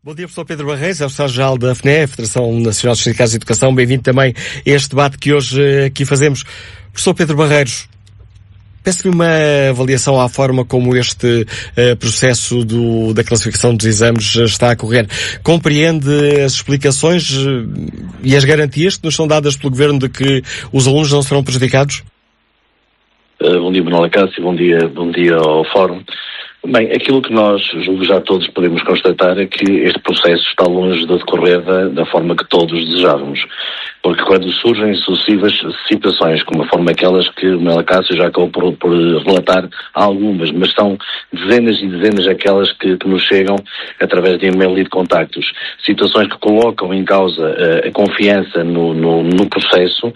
Bom dia, professor Pedro Barreiros, é o Secretário-Geral da FNE, Federação Nacional dos Sindicatos de Educação. Bem-vindo também a este debate que hoje aqui fazemos. Professor Pedro Barreiros, peço-lhe uma avaliação à forma como este processo da classificação dos exames está a correr. Compreende as explicações e as garantias que nos são dadas pelo Governo de que os alunos não serão prejudicados? Bom dia, Manuel Acácio, bom dia ao Fórum. Bem, aquilo que nós, julgo já todos podemos constatar é que este processo está longe de decorrer da forma que todos desejávamos. Porque quando surgem sucessivas situações, como a forma aquelas que o Manuel Acácio já acabou por relatar algumas, mas são dezenas e dezenas aquelas que nos chegam através de e-mail e de contactos. Situações que colocam em causa a confiança no processo,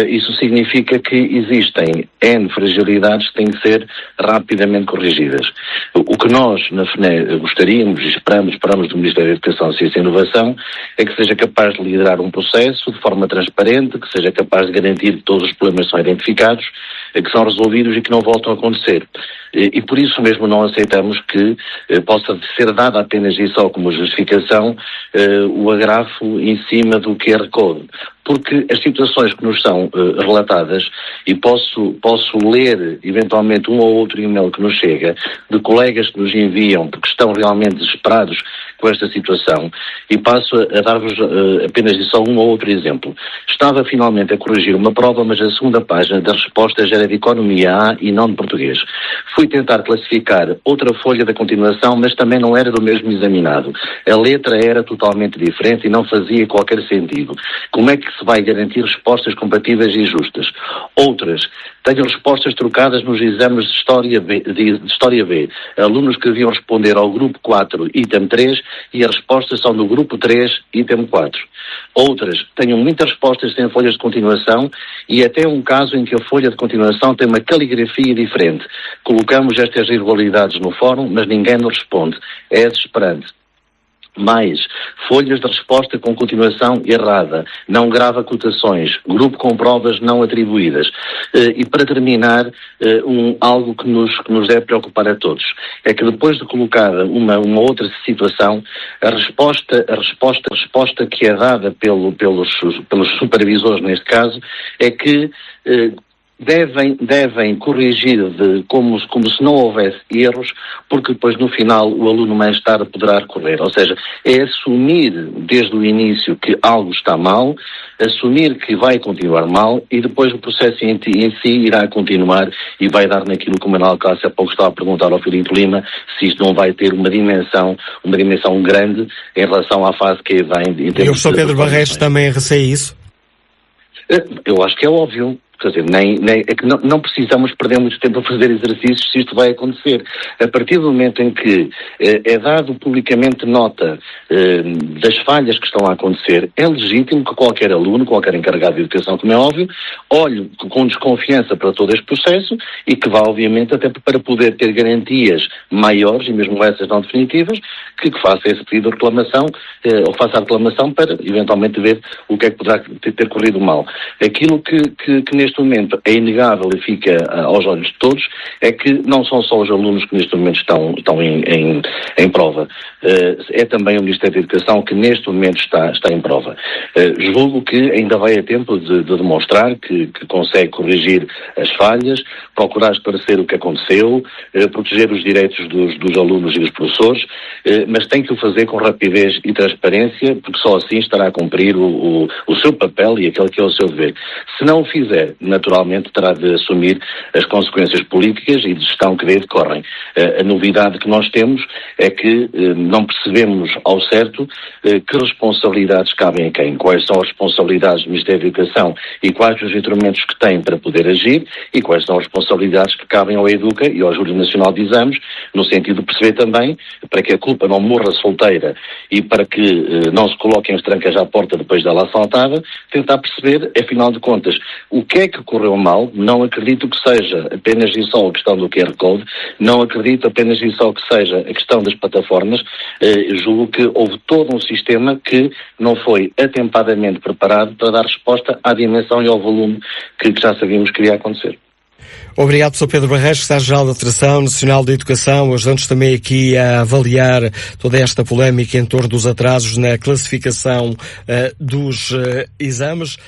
isso significa que existem N fragilidades que têm que ser rapidamente corrigidas. O que nós, na FNE, gostaríamos e esperamos do Ministério da Educação, Ciência e Inovação, é que seja capaz de liderar um processo de forma transparente, que seja capaz de garantir que todos os problemas são identificados, que são resolvidos e que não voltam a acontecer. E por isso mesmo não aceitamos que possa ser dada apenas e só como justificação o agrafo em cima do QR Code. Porque as situações que nos são relatadas, e posso ler eventualmente um ou outro e-mail que nos chega de colegas que nos enviam porque estão realmente desesperados com esta situação, e passo a dar-vos apenas e só um ou outro exemplo. Estava finalmente a corrigir uma prova, mas a segunda página das respostas era de Economia A e não de Português. Fui tentar classificar outra folha da continuação, mas também não era do mesmo examinado. A letra era totalmente diferente e não fazia qualquer sentido. Como é que se vai garantir respostas compatíveis e justas? Outras, tenho respostas trocadas nos exames de História B. Alunos que deviam responder ao grupo 4, item 3, e as respostas são do grupo 3, item 4. Outras, tenho muitas respostas sem folhas de continuação e até um caso em que a folha de continuação tem uma caligrafia diferente. Colocamos estas irregularidades no fórum, mas ninguém nos responde. É desesperante. Mais, folhas de resposta com continuação errada, não grava cotações, grupo com provas não atribuídas. E para terminar, algo que nos deve preocupar a todos, é que depois de colocada uma outra situação, a resposta que é dada pelos supervisores neste caso, é que devem corrigir como se não houvesse erros, porque depois no final o aluno mais tarde poderá recorrer. Ou seja, é assumir desde o início que algo está mal, assumir que vai continuar mal e depois o processo em si irá continuar e vai dar naquilo que o Manuel Acácio há pouco estava a perguntar ao Filipe Lima, se isto não vai ter uma dimensão grande em relação à fase que vem. E o professor Pedro Barreiros também receia isso? Eu acho que é óbvio. Quer dizer, é que não precisamos perder muito tempo a fazer exercícios se isto vai acontecer. A partir do momento em que é dado publicamente nota das falhas que estão a acontecer, é legítimo que qualquer aluno, qualquer encarregado de educação, como é óbvio, olhe com desconfiança para todo este processo e que vá, obviamente, até para poder ter garantias maiores, e mesmo essas não definitivas, que faça esse pedido de reclamação, ou faça a reclamação para, eventualmente, ver o que é que poderá ter corrido mal. Aquilo que neste momento é inegável e fica aos olhos de todos, é que não são só os alunos que neste momento estão em prova, é também o Ministério da Educação que neste momento está em prova. Julgo que ainda vai a tempo de demonstrar que consegue corrigir as falhas, procurar esclarecer o que aconteceu, proteger os direitos dos alunos e dos professores, mas tem que o fazer com rapidez e transparência, porque só assim estará a cumprir o seu papel e aquele que é o seu dever. Se não o fizer, naturalmente terá de assumir as consequências políticas e de gestão que daí decorrem. A novidade que nós temos é que não percebemos ao certo que responsabilidades cabem a quem, quais são as responsabilidades do Ministério da Educação e quais os instrumentos que tem para poder agir e quais são as responsabilidades que cabem ao EDUCA e ao Júri Nacional de Exames, no sentido de perceber também, para que a culpa não morra solteira e para que não se coloquem as trancas à porta depois dela assaltada, tentar perceber, afinal de contas, o que é que correu mal. Não acredito que seja apenas e só a questão do QR Code, não acredito apenas e só que seja a questão das plataformas, julgo que houve todo um sistema que não foi atempadamente preparado para dar resposta à dimensão e ao volume que já sabíamos que iria acontecer. Obrigado, Sr. Pedro Barreiros, Secretário-Geral da Federação Nacional de Educação, ajudando-nos também aqui a avaliar toda esta polémica em torno dos atrasos na classificação dos exames.